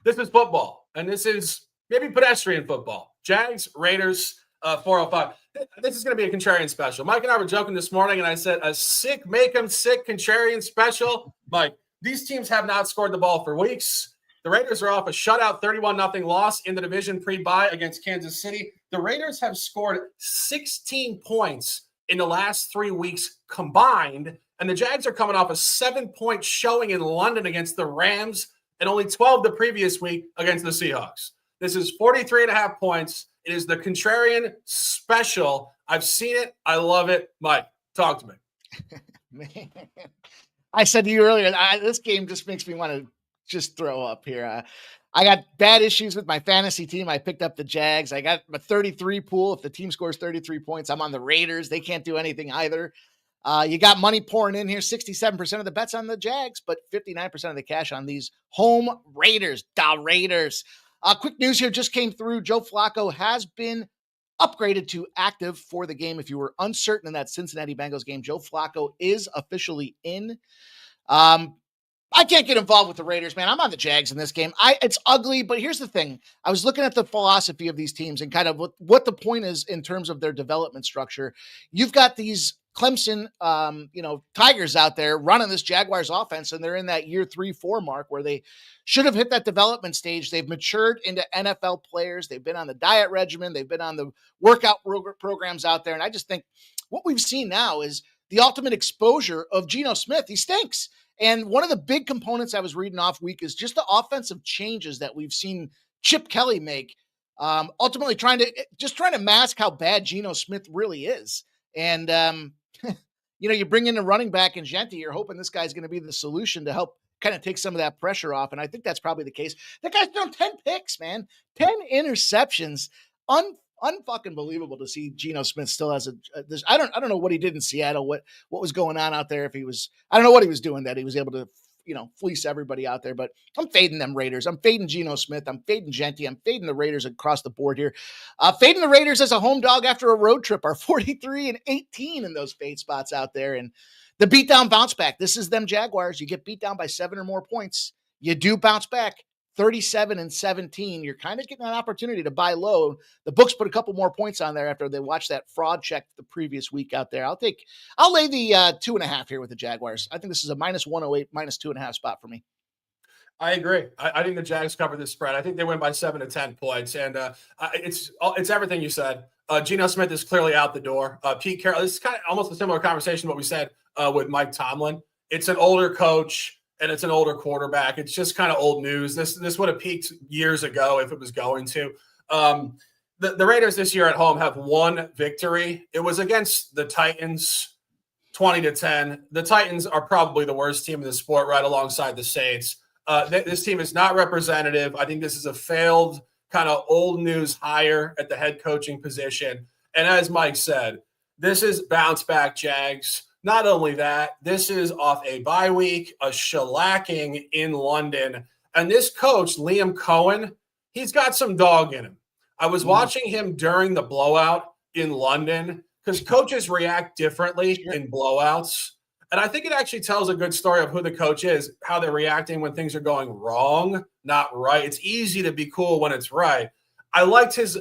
This is football, and this is maybe pedestrian football. Jags, Raiders, 4:05. This is going to be a contrarian special. Mike and I were joking this morning, and I said a sick, make them sick contrarian special. Mike, these teams have not scored the ball for weeks. The Raiders are off a shutout 31-0 loss in the division pre-bye against Kansas City. The Raiders have scored 16 points in the last 3 weeks combined, and the Jags are coming off a 7-point showing in London against the Rams and only 12 the previous week against the Seahawks. This is 43.5 points. It is the contrarian special. I've seen it. I love it. Mike, talk to me. Man, I said to you earlier, this game just makes me want to just throw up here. I got bad issues with my fantasy team. I picked up the Jags. I got a 33 pool. If the team scores 33 points, I'm on the Raiders. They can't do anything either. You got money pouring in here. 67% of the bets on the Jags, but 59% of the cash on these home Raiders. The Raiders. Quick news here just came through. Joe Flacco has been upgraded to active for the game. If you were uncertain in that Cincinnati Bengals game, Joe Flacco is officially in. I can't get involved with the Raiders, man. I'm on the Jags in this game. It's ugly, but here's the thing. I was looking at the philosophy of these teams and kind of what the point is in terms of their development structure. You've got these Clemson, Tigers out there running this Jaguars offense, and they're in that year 3-4 mark where they should have hit that development stage. They've matured into NFL players. They've been on the diet regimen. They've been on the workout programs out there. And I just think what we've seen now is the ultimate exposure of Geno Smith. He stinks. And one of the big components I was reading off week is just the offensive changes that we've seen Chip Kelly make, ultimately trying to mask how bad Geno Smith really is. And, you bring in a running back in Genti, you're hoping this guy's going to be the solution to help kind of take some of that pressure off. And I think that's probably the case. That guy's thrown 10 picks, man, 10 interceptions. Unfucking believable to see Geno Smith still has I don't know what he did in Seattle, what was going on out there. If he was, I don't know what he was doing that he was able to, fleece everybody out there, but I'm fading them Raiders. I'm fading Geno Smith. I'm fading Genti. I'm fading the Raiders across the board here. Fading the Raiders as a home dog after a road trip are 43-18 in those fade spots out there. And the beatdown bounce back. This is them Jaguars. You get beat down by 7 or more points. You do bounce back. 37-17. You're kind of getting an opportunity to buy low. The books put a couple more points on there after they watched that fraud check the previous week out there. I'll lay the 2.5 here with the Jaguars. I think this is a -108, -2.5 spot for me. I agree. I think the Jags cover this spread. I think they win by 7 to 10 points. And it's everything you said. Geno Smith is clearly out the door. Pete Carroll, this is kind of almost a similar conversation to what we said with Mike Tomlin. It's an older coach and it's an older quarterback. It's just kind of old news. This would have peaked years ago if it was going to. The Raiders this year at home have one victory. It was against the Titans, 20-10. The Titans are probably the worst team in the sport right alongside the Saints. This team is not representative. I think this is a failed kind of old news hire at the head coaching position. And as Mike said, this is bounce back Jags. Not only that, this is off a bye week, a shellacking in London. And this coach, Liam Cohen, he's got some dog in him. I was watching him during the blowout in London because coaches react differently in blowouts. And I think it actually tells a good story of who the coach is, how they're reacting when things are going wrong, not right. It's easy to be cool when it's right. I liked his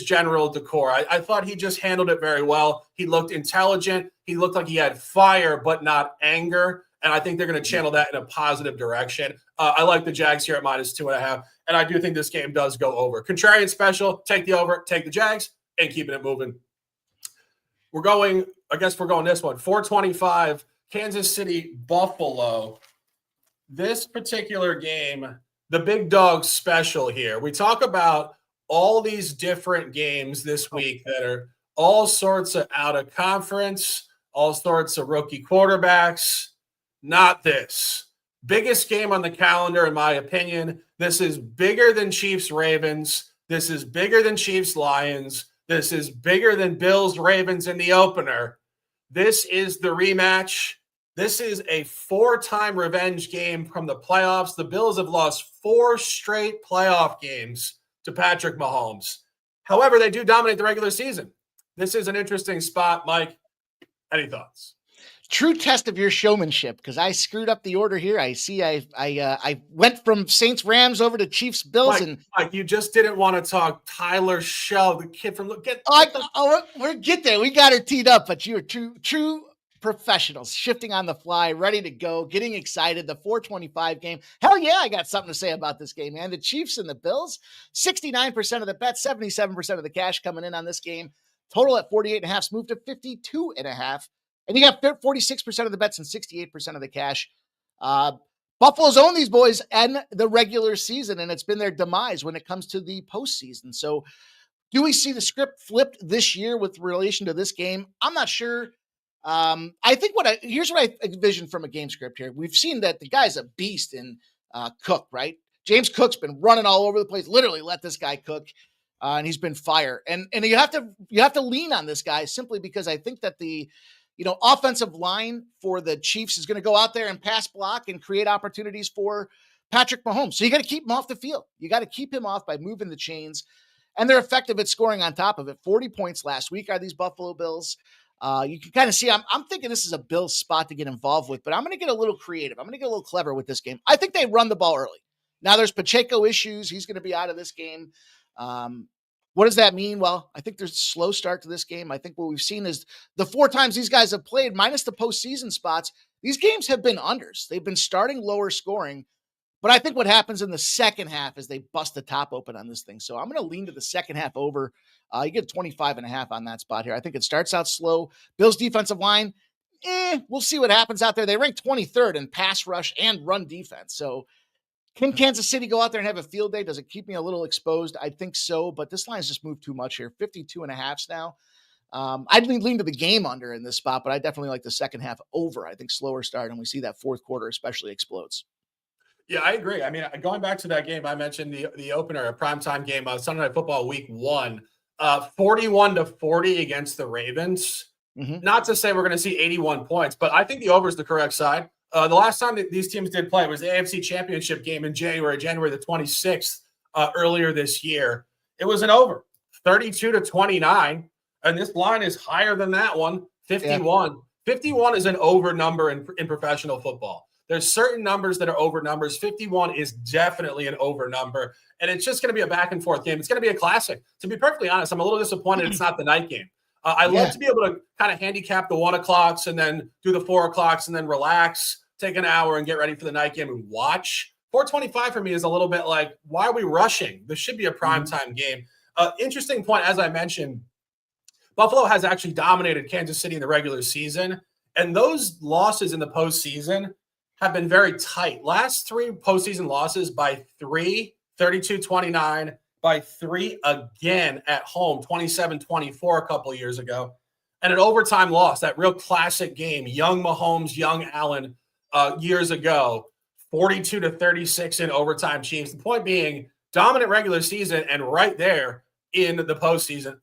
general decor. I thought he just handled it very well. He looked intelligent. He looked like he had fire, but not anger. And I think they're going to channel that in a positive direction. I like the Jags here at -2.5. And I do think this game does go over. Contrarian special, take the over, take the Jags, and keeping it moving. We're going this one. 425, Kansas City, Buffalo. This particular game, the big dog special here. We talk about all these different games this week that are all sorts of out of conference, all sorts of rookie quarterbacks. Not this. Biggest game on the calendar, in my opinion. This is bigger than Chiefs-Ravens. This is bigger than Chiefs-Lions. This is bigger than Bills-Ravens in the opener. This is the rematch. This is a 4-time revenge game from the playoffs. The Bills have lost 4 straight playoff games to Patrick Mahomes. However, they do dominate the regular season. This is an interesting spot. Mike, any thoughts? True test of your showmanship, because I screwed up the order here. I see I went from Saints Rams over to Chiefs Bills. Mike, you just didn't want to talk Tyler Shell, the kid from we'll get there. We got her teed up, but you are true professionals, shifting on the fly, ready to go, getting excited. The 425 game. Hell yeah, I got something to say about this game, man. The Chiefs and the Bills, 69% of the bet, 77% of the cash coming in on this game. Total at 48.5, moved to 52.5. And you got 46% of the bets and 68% of the cash. Buffalo's owned these boys and the regular season, and it's been their demise when it comes to the postseason. So do we see the script flipped this year with relation to this game? I'm not sure. I think here's what I envision from a game script here. We've seen that the guy's a beast in Cook, right? James Cook's been running all over the place. Literally let this guy cook. And he's been fire. And you have to lean on this guy simply because I think that the offensive line for the Chiefs is going to go out there and pass block and create opportunities for Patrick Mahomes. So you got to keep him off the field. You got to keep him off by moving the chains. And they're effective at scoring on top of it. 40 points last week are these Buffalo Bills. You can kind of see I'm thinking this is a Bills spot to get involved with, but I'm going to get a little creative. I'm going to get a little clever with this game. I think they run the ball early. Now there's Pacheco issues. He's going to be out of this game. What does that mean? Well, I think there's a slow start to this game. I think what we've seen is the 4 times these guys have played, minus the postseason spots, these games have been unders. They've been starting lower scoring. But I think what happens in the second half is they bust the top open on this thing. So I'm going to lean to the second half over. You get 25.5 on that spot here. I think it starts out slow. Bills defensive line, we'll see what happens out there. They rank 23rd in pass rush and run defense. So can Kansas City go out there and have a field day? Does it keep me a little exposed? I think so, but this line's just moved too much here. 52.5 now. I'd lean to the game under in this spot, but I definitely like the second half over. I think slower start, and we see that fourth quarter especially explodes. Yeah, I agree. I mean, going back to that game, I mentioned the opener, a primetime game, Sunday Night Football Week 1, 41-40 against the Ravens. Mm-hmm. Not to say we're going to see 81 points, but I think the over is the correct side. The last time that these teams did play was the AFC Championship game in January the 26th, earlier this year. It was an over, 32-29, and this line is higher than that one, 51. Yeah. 51 is an over number in professional football. There's certain numbers that are over numbers. 51 is definitely an over number, and it's just going to be a back and forth game. It's going to be a classic. To be perfectly honest, I'm a little disappointed it's not the night game. I love to be able to kind of handicap the 1 o'clocks and then do the 4 o'clocks and then relax, take an hour and get ready for the night game and watch. 425 for me is a little bit like, why are we rushing? This should be a primetime game. Interesting point, as I mentioned, Buffalo has actually dominated Kansas City in the regular season, and those losses in the postseason have been very tight. Last 3 postseason losses by 3, 32-29, by 3 again at home, 27-24 a couple of years ago, and an overtime loss, that real classic game, young Mahomes, young Allen years ago, 42-36 in overtime Chiefs. The point being, dominant regular season and right there in the postseason.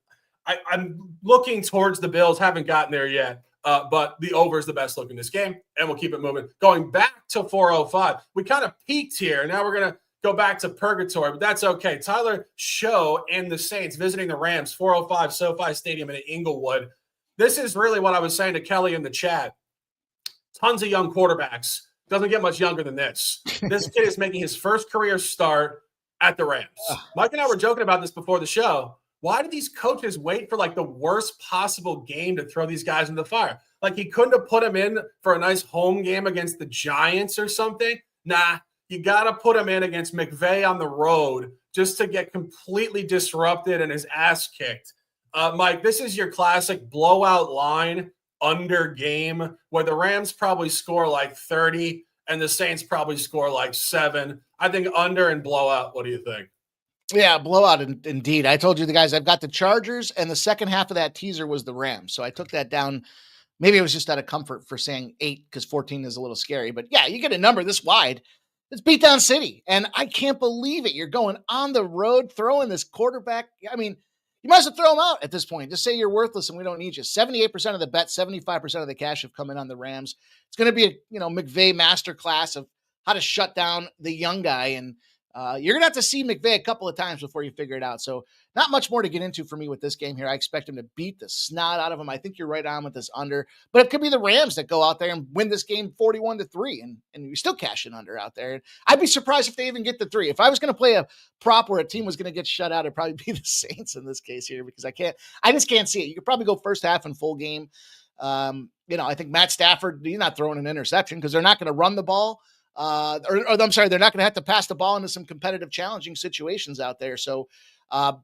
I'm looking towards the Bills, haven't gotten there yet. But the over is the best look in this game, and we'll keep it moving. Going back to 405, we kind of peaked here. Now we're going to go back to purgatory, but that's okay. Tyler Show and the Saints visiting the Rams, 405 SoFi Stadium in Inglewood. This is really what I was saying to Kelly in the chat. Tons of young quarterbacks. Doesn't get much younger than this. This kid is making his first career start at the Rams. Mike and I were joking about this before the show. Why do these coaches wait for like the worst possible game to throw these guys into the fire? Like he couldn't have put him in for a nice home game against the Giants or something. Nah, you got to put him in against McVay on the road just to get completely disrupted and his ass kicked. Mike, this is your classic blowout line under game where the Rams probably score like 30 and the Saints probably score like 7. I think under and blowout. What do you think? Yeah, blowout indeed. I told you the guys, I've got the Chargers, and the second half of that teaser was the Rams. So I took that down. Maybe it was just out of comfort for saying 8 because 14 is a little scary. But yeah, you get a number this wide. It's beatdown city. And I can't believe it. You're going on the road, throwing this quarterback. I mean, you might as well throw him out at this point. Just say you're worthless and we don't need you. 78% of the bet, 75% of the cash have come in on the Rams. It's going to be a McVay masterclass of how to shut down the young guy. And you're going to have to see McVay a couple of times before you figure it out. So not much more to get into for me with this game here. I expect him to beat the snot out of him. I think you're right on with this under, but it could be the Rams that go out there and win this game 41-3 and you still cash in under out there. I'd be surprised if they even get the 3. If I was going to play a prop where a team was going to get shut out, it'd probably be the Saints in this case here because I just can't see it. You could probably go first half and full game. I think Matt Stafford, he's not throwing an interception because they're not going to run the ball. They're not going to have to pass the ball into some competitive, challenging situations out there. So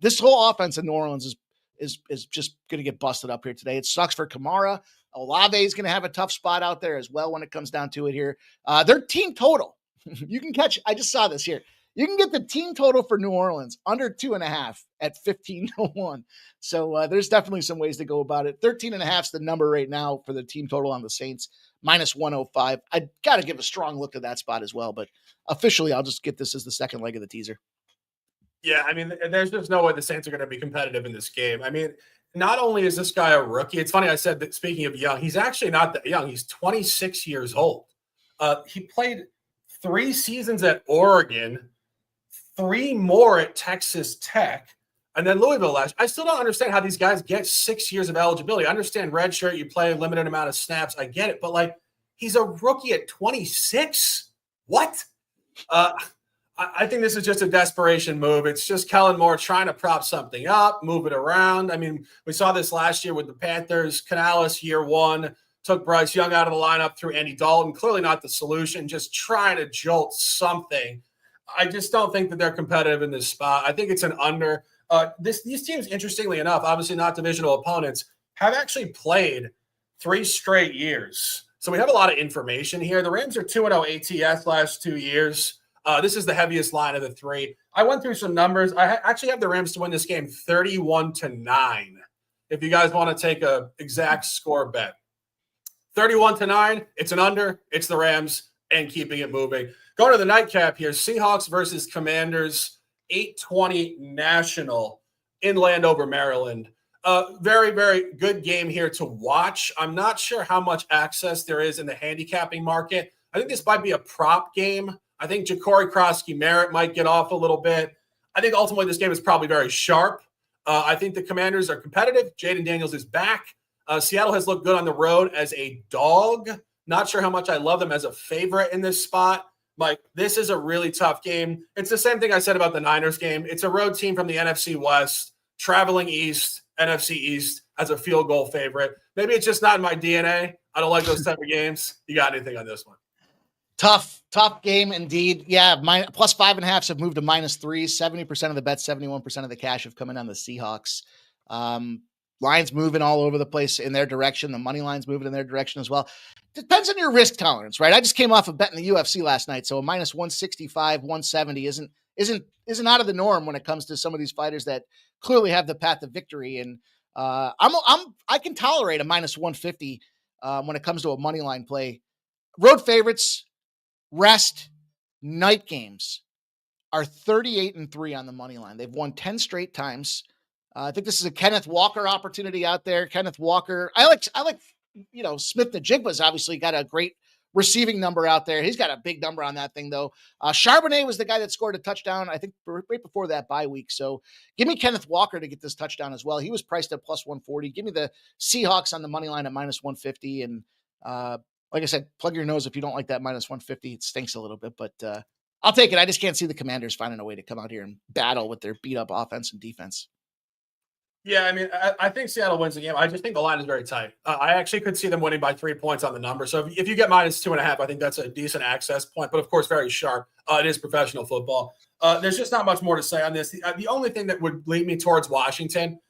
this whole offense in New Orleans is just going to get busted up here today. It sucks for Kamara. Olave is going to have a tough spot out there as well when it comes down to it here. Their team total, you can catch. I just saw this here. You can get the team total for New Orleans under 2.5 at 15-1. So there's definitely some ways to go about it. 13.5 is the number right now for the team total on the Saints. Minus 105. I got to give a strong look at that spot as well, but officially I'll just get this as the second leg of the teaser. Yeah, I mean, there's just no way the Saints are going to be competitive in this game. I mean, not only is this guy a rookie, it's funny I said that speaking of young, he's actually not that young. He's 26 years old. He played 3 seasons at Oregon, 3 more at Texas Tech. And then Louisville last. I still don't understand how these guys get 6 years of eligibility. I understand red shirt, you play a limited amount of snaps. I get it. But, like, he's a rookie at 26. What? I think this is just a desperation move. It's just Kellen Moore trying to prop something up, move it around. I mean, we saw this last year with the Panthers. Canales, year one, took Bryce Young out of the lineup through Andy Dalton. Clearly not the solution, just trying to jolt something. I just don't think that they're competitive in this spot. I think it's an under. These teams, interestingly enough, obviously not divisional opponents, have actually played 3 straight years. So we have a lot of information here. The Rams are 2-0 ATS last 2 years. This is the heaviest line of the 3. I went through some numbers. I actually have the Rams to win this game 31-9. If you guys want to take a exact score bet. 31-9, it's an under, it's the Rams, and keeping it moving. Going to the nightcap here, Seahawks versus Commanders, 8:20 National in Landover, Maryland. Very, very good game here to watch. I'm not sure how much access there is in the handicapping market. I think this might be a prop game. I think Ja'Cory Krosky-Merritt might get off a little bit. I think ultimately this game is probably very sharp. I think the Commanders are competitive. Jaden Daniels is back. Seattle has looked good on the road as a dog. Not sure how much I love them as a favorite in this spot. Mike, this is a really tough game. It's the same thing I said about the Niners game. It's a road team from the NFC West, traveling east, NFC East as a field goal favorite. Maybe it's just not in my DNA. I don't like those type of games. You got anything on this one? Tough game indeed. Yeah, plus 5.5s have moved to -3. 70% of the bets, 71% of the cash have come in on the Seahawks. Lines moving all over the place in their direction. The money line's moving in their direction as well. Depends on your risk tolerance, right? I just came off of betting the UFC last night, so a -165, 170 isn't out of the norm when it comes to some of these fighters that clearly have the path to victory. And I can tolerate a -150 when it comes to a money line play. Road favorites, rest, night games are 38-3 on the money line. They've won 10 straight times. I think this is a Kenneth Walker opportunity out there. Kenneth Walker. I like, Smith the Jigba's obviously got a great receiving number out there. He's got a big number on that thing though. Charbonnet was the guy that scored a touchdown, I think right before that bye week. So give me Kenneth Walker to get this touchdown as well. He was priced at plus 140. Give me the Seahawks on the money line at -150. And like I said, plug your nose if you don't like that -150. It stinks a little bit, but I'll take it. I just can't see the Commanders finding a way to come out here and battle with their beat up offense and defense. Yeah, I mean, I think Seattle wins the game. I just think the line is very tight. I actually could see them winning by 3 points on the number. So if you get -2.5, I think that's a decent access point, but of course, very sharp. It is professional football. There's just not much more to say on this. The only thing that would lead me towards Washington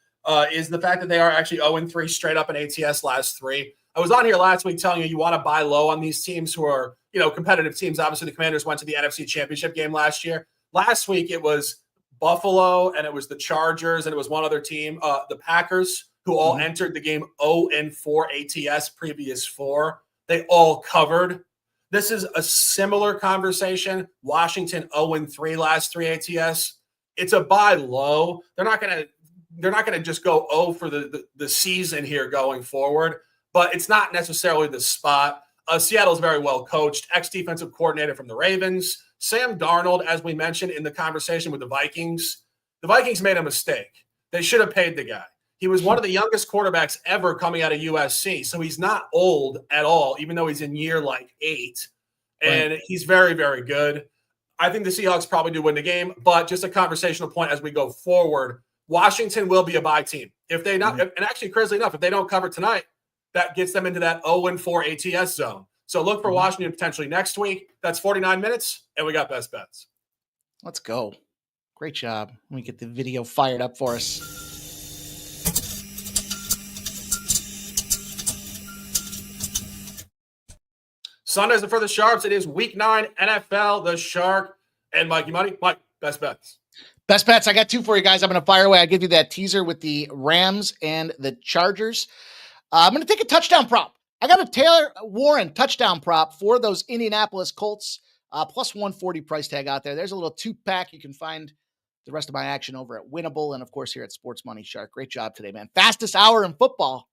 is the fact that they are actually 0-3 straight up in ATS last 3. I was on here last week telling you want to buy low on these teams who are, competitive teams. Obviously, the Commanders went to the NFC Championship game last year. Last week, it was Buffalo, and it was the Chargers, and it was one other team, the Packers, who all entered the game 0-4 ATS previous 4. They all covered. This is a similar conversation. Washington 0-3 last 3 ATS. It's a buy low. They're not gonna just go 0 for the season here going forward, but it's not necessarily the spot. Seattle's very well coached, ex-defensive coordinator from the Ravens. Sam Darnold, as we mentioned in the conversation with the Vikings made a mistake. They should have paid the guy. He was one of the youngest quarterbacks ever coming out of USC, so he's not old at all, even though he's in year 8. And He's very, very good. I think the Seahawks probably do win the game, but just a conversational point as we go forward, Washington will be a bye team. If they not, and actually, crazily enough, if they don't cover tonight, that gets them into that 0-4 ATS zone. So look for Washington potentially next week. That's 49 minutes, and we got best bets. Let's go. Great job. Let me get the video fired up for us. Sundays are for the Sharps. It is Week 9 NFL, the Shark, and Mikey Money. Mike, best bets. Best bets. I got 2 for you guys. I'm going to fire away. I give you that teaser with the Rams and the Chargers. I'm going to take a touchdown prop. I got a Taylor Warren touchdown prop for those Indianapolis Colts, plus 140 price tag out there. There's a little 2-pack. You can find the rest of my action over at Winnable and, of course, here at Sports Money Shark. Great job today, man. Fastest hour in football.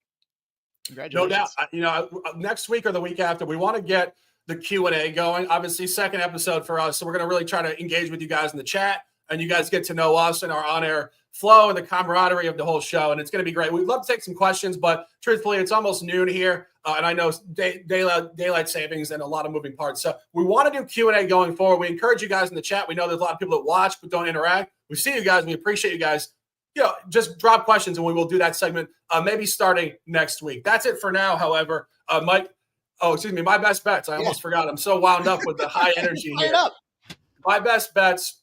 Congratulations. No doubt. Next week or the week after, we want to get the Q&A going. Obviously, second episode for us, so we're going to really try to engage with you guys in the chat, and you guys get to know us and our on-air flow and the camaraderie of the whole show, and it's going to be great. We'd love to take some questions, but truthfully, it's almost noon here, and I know daylight savings and a lot of moving parts. So we want to do Q&A going forward. We encourage you guys in the chat. We know there's a lot of people that watch but don't interact. We see you guys. We appreciate you guys. Just drop questions, and we will do that segment maybe starting next week. That's it for now, however. Mike, my best bets. I almost forgot. I'm so wound up with the high energy here. My best bets,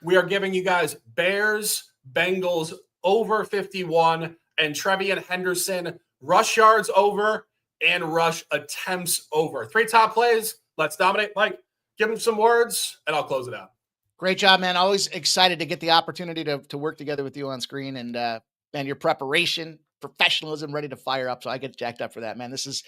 we are giving you guys Bears, Bengals over 51, and Trevian Henderson rush yards over and rush attempts over. 3 top plays. Let's dominate. Mike, give them some words, and I'll close it out. Great job, man. Always excited to get the opportunity to work together with you on screen, and your preparation, professionalism, ready to fire up. So I get jacked up for that, man. This is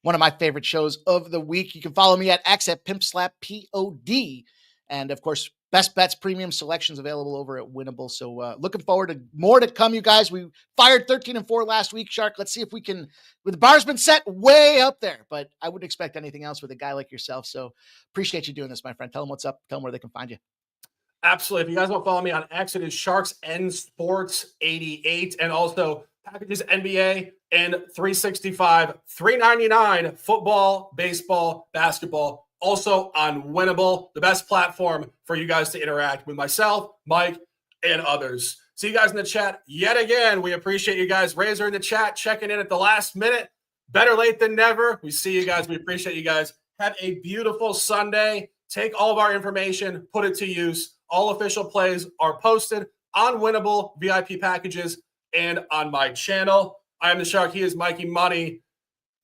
one of my favorite shows of the week. You can follow me at X at PimpSlapPod. And of course, Best Bets premium selections available over at Winnable. So looking forward to more to come, you guys. We fired 13-4 last week, Shark. Let's see if we can, the bar's been set way up there, but I wouldn't expect anything else with a guy like yourself. So appreciate you doing this, my friend. Tell them what's up. Tell them where they can find you. Absolutely. If you guys want to follow me on X, it is Sharks N Sports 88, and also packages NBA and 365, $3.99 football, baseball, basketball. Also on Winnable, the best platform for you guys to interact with myself, Mike, and others. See you guys in the chat yet again. We appreciate you guys. Razor in the chat, checking in at the last minute. Better late than never. We see you guys. We appreciate you guys. Have a beautiful Sunday. Take all of our information, put it to use. All official plays are posted on Winnable VIP packages and on my channel. I am the Shark. He is Mikey Money.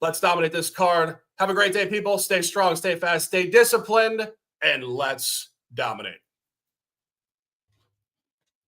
Let's dominate this card. Have a great day, people. Stay strong, stay fast, stay disciplined, and let's dominate.